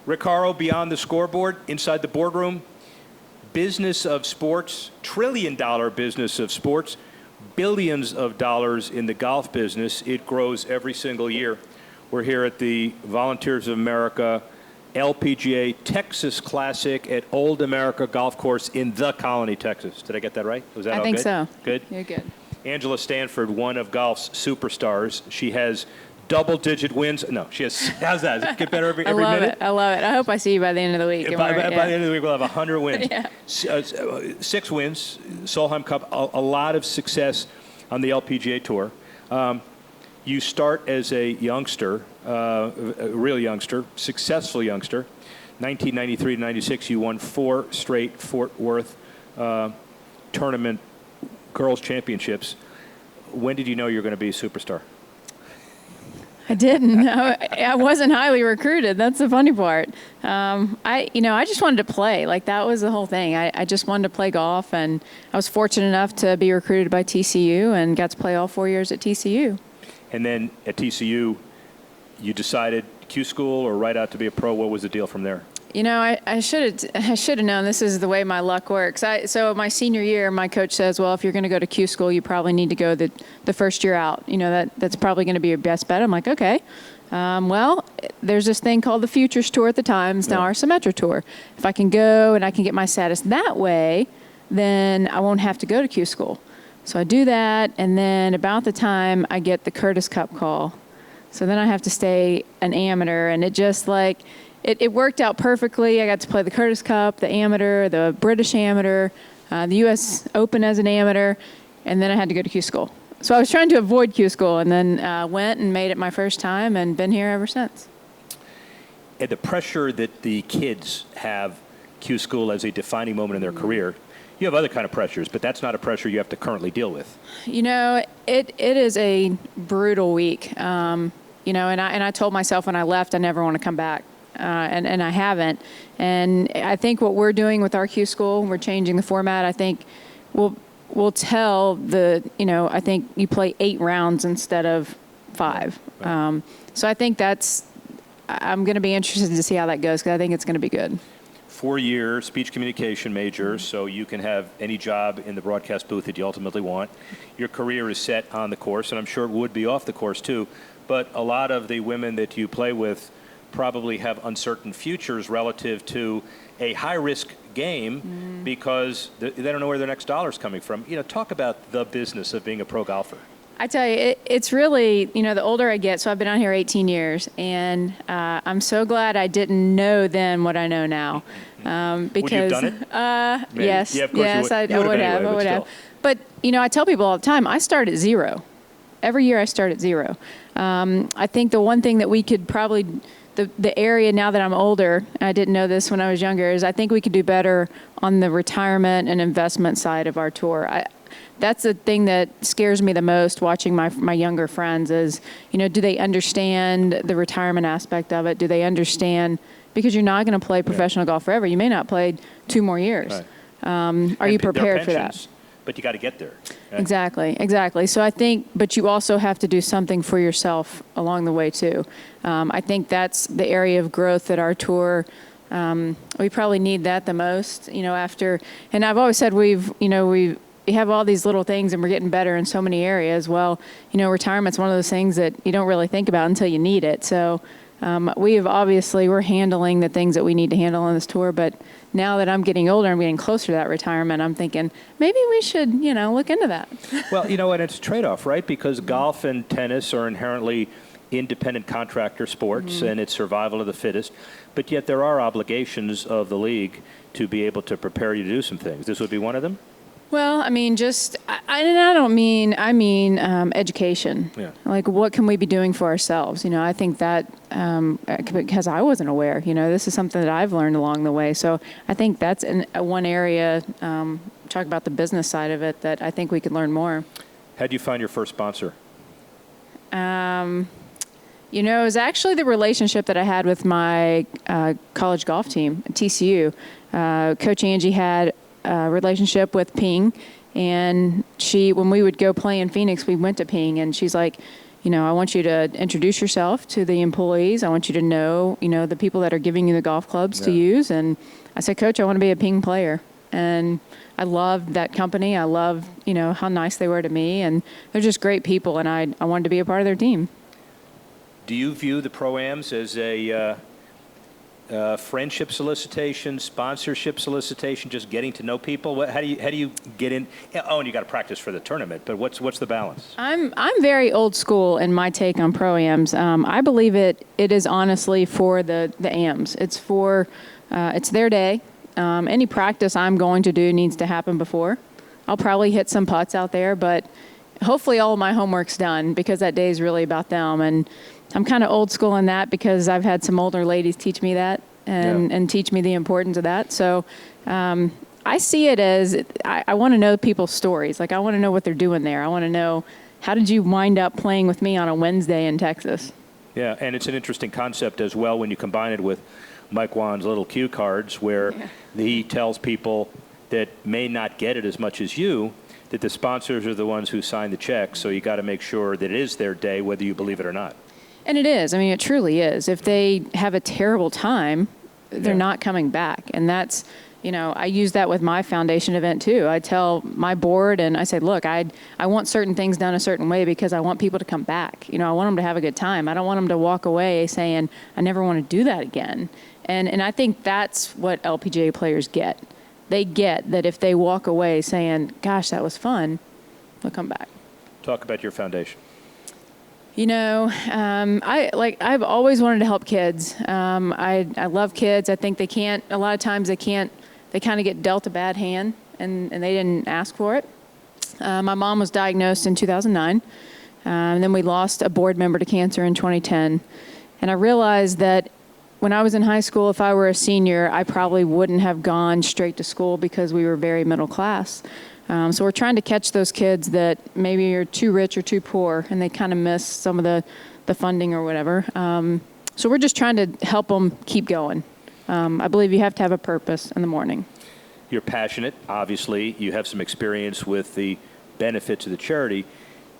Rick Horrow, Beyond the Scoreboard, Inside the Boardroom, business of sports, trillion-dollar business of sports, billions of dollars in the golf business. It grows every single year. We're here at the Volunteers of America LPGA Texas Classic at Old America Golf Course in the Colony, Texas. Did I get that right? Was that all good? I think so. Good? You're good. Angela Stanford, one of golf's superstars. She has double-digit wins. No, she has. How's that? Does it get better every minute? I love it. I hope I see you by the end of the week. By the end of the week, we'll have 100 wins. Yeah. 6 wins, Solheim Cup, a lot of success on the LPGA Tour. You start as a youngster, a real youngster, successful youngster. 1993 to 96, you won 4 straight Fort Worth tournament girls championships. When did you know you were going to be a superstar? I didn't. I wasn't highly recruited. That's the funny part. I just wanted to play. Like, that was the whole thing. I just wanted to play golf, and I was fortunate enough to be recruited by TCU and got to play all 4 years at TCU. And then at TCU, you decided Q school or right out to be a pro. What was the deal from there? You know, I should have known this is the way my luck works. So my senior year, my coach says, well, if you're going to go to Q school, you probably need to go the first year out. You know, that's probably going to be your best bet. I'm like, okay. Well, there's this thing called the Futures Tour at the time. It's now our Symetra Tour. If I can go and I can get my status that way, then I won't have to go to Q school. So I do that, and then about the time I get the Curtis Cup call. So then I have to stay an amateur, and it just like... It worked out perfectly. I got to play the Curtis Cup, the amateur, the British amateur, the U.S. Open as an amateur, and then I had to go to Q school. So I was trying to avoid Q school, and then went and made it my first time and been here ever since. And the pressure that the kids have Q school as a defining moment in their career, you have other kind of pressures, but that's not a pressure you have to currently deal with. You know, it is a brutal week. You know, and I told myself when I left I never want to come back. And I haven't. And I think what we're doing with our Q school, we're changing the format. I think we'll tell I think you play 8 rounds instead of 5. Right. So I think I'm going to be interested to see how that goes because I think it's going to be good. 4-year speech communication major, so you can have any job in the broadcast booth that you ultimately want. Your career is set on the course, and I'm sure it would be off the course too. But a lot of the women that you play with probably have uncertain futures relative to a high-risk game because they don't know where their next dollar is coming from. You know, talk about the business of being a pro golfer. I tell you, it's really, the older I get, so I've been out here 18 years, and I'm so glad I didn't know then what I know now. Because, would you have done it? Yes, yeah, of course yes, I would have. Anyway, I would have. But, I tell people all the time, I start at 0. Every year I start at 0. I think the one thing that we could probably... The area now that I'm older, I didn't know this when I was younger, is I think we could do better on the retirement and investment side of our tour. That's the thing that scares me the most watching my younger friends is, do they understand the retirement aspect of it? Do they understand, because you're not going to play professional golf forever. You may not play 2 more years. Right. Are you prepared for that? But you got to get there. Right? Exactly. So I think, but you also have to do something for yourself along the way too. I think that's the area of growth that our tour, we probably need that the most, after, and I've always said we have all these little things and we're getting better in so many areas. Well, retirement's one of those things that you don't really think about until you need it. So we're handling the things that we need to handle on this tour, but now that I'm getting older, I'm getting closer to that retirement, I'm thinking maybe we should, look into that. Well, and it's a trade-off, right? Because golf and tennis are inherently independent contractor sports, and it's survival of the fittest. But yet there are obligations of the league to be able to prepare you to do some things. This would be one of them? Well, I mean, I mean education. Yeah. Like, what can we be doing for ourselves? I think that, because I wasn't aware, this is something that I've learned along the way. So I think that's one area, talk about the business side of it, that I think we could learn more. How'd you find your first sponsor? It was actually the relationship that I had with my college golf team at TCU. Coach Angie had a relationship with Ping, and when we would go play in Phoenix, we went to Ping, and she's like, I want you to introduce yourself to the employees. I want you to know, the people that are giving you the golf clubs to use. And I said, Coach, I want to be a ping player. And I loved that company. I love, how nice they were to me. And they're just great people. And I wanted to be a part of their team. Do you view the Pro-Ams as a friendship solicitation, sponsorship solicitation, just getting to know people? How do you get in? Oh, and you got to practice for the tournament. But what's the balance? I'm very old school in my take on Pro-Ams. I believe it is honestly for the AMs. It's for it's their day. Any practice I'm going to do needs to happen before. I'll probably hit some putts out there, but hopefully all of my homework's done because that day is really about them. And I'm kind of old school in that because I've had some older ladies teach me that and teach me the importance of that. So I see it as I want to know people's stories. Like I want to know what they're doing there. I want to know, how did you wind up playing with me on a Wednesday in Texas? Yeah, and it's an interesting concept as well when you combine it with Mike Wan's little cue cards where he tells people that may not get it as much as you, that the sponsors are the ones who sign the check. So you got to make sure that it is their day, whether you believe it or not. And it is. I mean, it truly is. If they have a terrible time, they're not coming back. And that's, I use that with my foundation event too. I tell my board and I say, look, I want certain things done a certain way because I want people to come back. I want them to have a good time. I don't want them to walk away saying, I never want to do that again. And I think that's what LPGA players get. They get that if they walk away saying, gosh, that was fun, they'll come back. Talk about your foundation. I've always wanted to help kids. I love kids. I think a lot of times they kind of get dealt a bad hand and they didn't ask for it. My mom was diagnosed in 2009. And then we lost a board member to cancer in 2010. And I realized that when I was in high school, if I were a senior, I probably wouldn't have gone straight to school because we were very middle class. So we're trying to catch those kids that maybe are too rich or too poor, and they kind of miss some of the funding or whatever. So we're just trying to help them keep going. I believe you have to have a purpose in the morning. You're passionate, obviously. You have some experience with the benefits of the charity.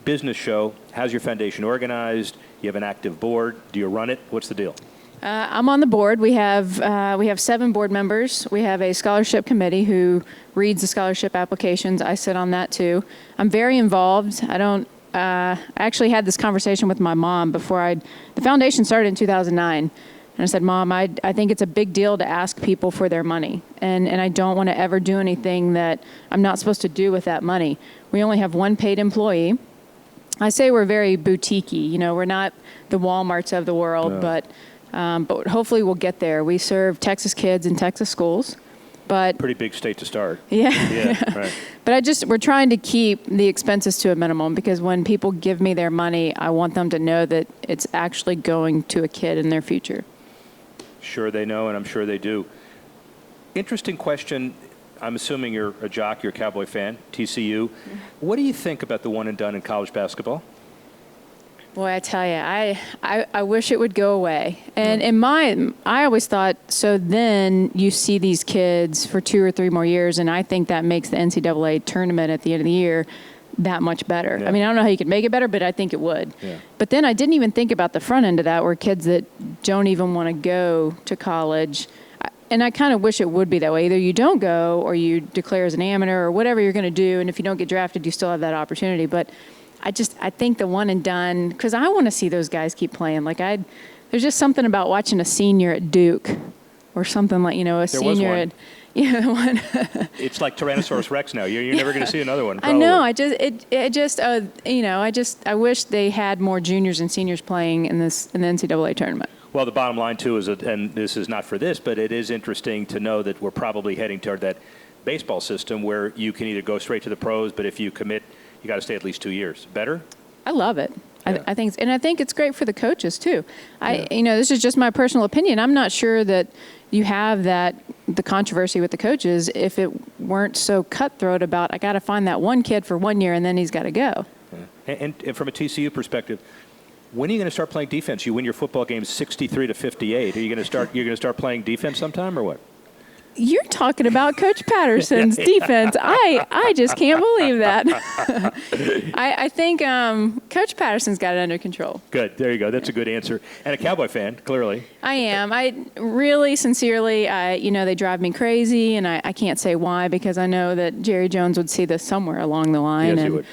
Business show, how's your foundation organized? You have an active board. Do you run it? What's the deal? I'm on the board. We have 7 board members. We have a scholarship committee who reads the scholarship applications. I sit on that too. I'm very involved. I actually had this conversation with my mom before the foundation started in 2009. And I said, Mom, I think it's a big deal to ask people for their money. And I don't want to ever do anything that I'm not supposed to do with that money. We only have one paid employee. I say we're very boutique-y. We're not the Walmarts of the world, but hopefully we'll get there. We serve Texas kids in Texas schools, but pretty big state to start. Yeah. Right. But we're trying to keep the expenses to a minimum because when people give me their money, I want them to know that it's actually going to a kid in their future. Sure they know, and I'm sure they do. Interesting question. I'm assuming you're a jock, you're a Cowboy fan, TCU. What do you think about the one and done in college basketball? Boy, I tell you, I wish it would go away. And I always thought, so then you see these kids for 2 or 3 more years, and I think that makes the NCAA tournament at the end of the year that much better. Yeah. I mean, I don't know how you could make it better, but I think it would. Yeah. But then I didn't even think about the front end of that, where kids that don't even want to go to college. And I kind of wish it would be that way. Either you don't go or you declare as an amateur or whatever you're going to do, and if you don't get drafted, you still have that opportunity. But I think the one and done, because I want to see those guys keep playing. There's just something about watching a senior at Duke or something like, there senior was one. at, one. It's like Tyrannosaurus Rex now. You're never going to see another one. Probably. Probably. I know. I wish they had more juniors and seniors playing in the NCAA tournament. Well, the bottom line, too, is, and this is not for this, but it is interesting to know that we're probably heading toward that baseball system where you can either go straight to the pros, but if you commit, you got to stay at least 2 years. Better? I love it. Yeah. I think it's great for the coaches too. This is just my personal opinion. I'm not sure that you have the controversy with the coaches if it weren't so cutthroat about, I got to find that one kid for 1 year and then he's got to go. Yeah. And from a TCU perspective, when are you going to start playing defense? You win your football games 63-58. Are you going to start? You're going to start playing defense sometime, or what? You're talking about Coach Patterson's defense. I just can't believe that. I think Coach Patterson's got it under control. Good. There you go. That's a good answer. And a Cowboy fan, clearly. I am. I really, sincerely, they drive me crazy, and I can't say why because I know that Jerry Jones would see this somewhere along the line. Yes, he and, would.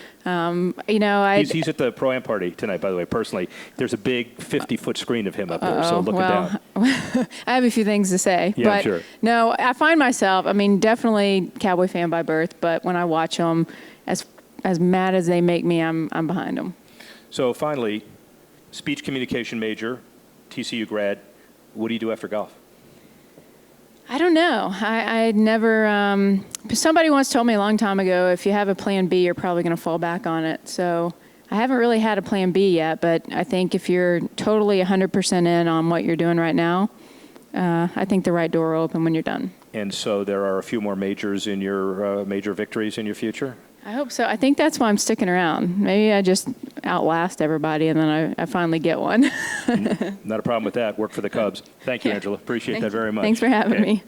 He's at the Pro-Am party tonight, by the way, personally. There's a big 50-foot screen of him up there, so look it down. I have a few things to say. Yeah, but I'm sure. No, I find myself, definitely Cowboy fan by birth, but when I watch them, as mad as they make me, I'm behind them. So finally, speech communication major, TCU grad, what do you do after golf? I don't know. I never. Somebody once told me a long time ago, if you have a plan B, you're probably going to fall back on it. So I haven't really had a plan B yet, but I think if you're totally 100% in on what you're doing right now, I think the right door will open when you're done. And so there are a few more majors in your major victories in your future? I hope so. I think that's why I'm sticking around. Maybe I just outlast everybody and then I finally get one. Not a problem with that. Work for the Cubs. Thank you, Angela. Appreciate that very much. Thanks for having me.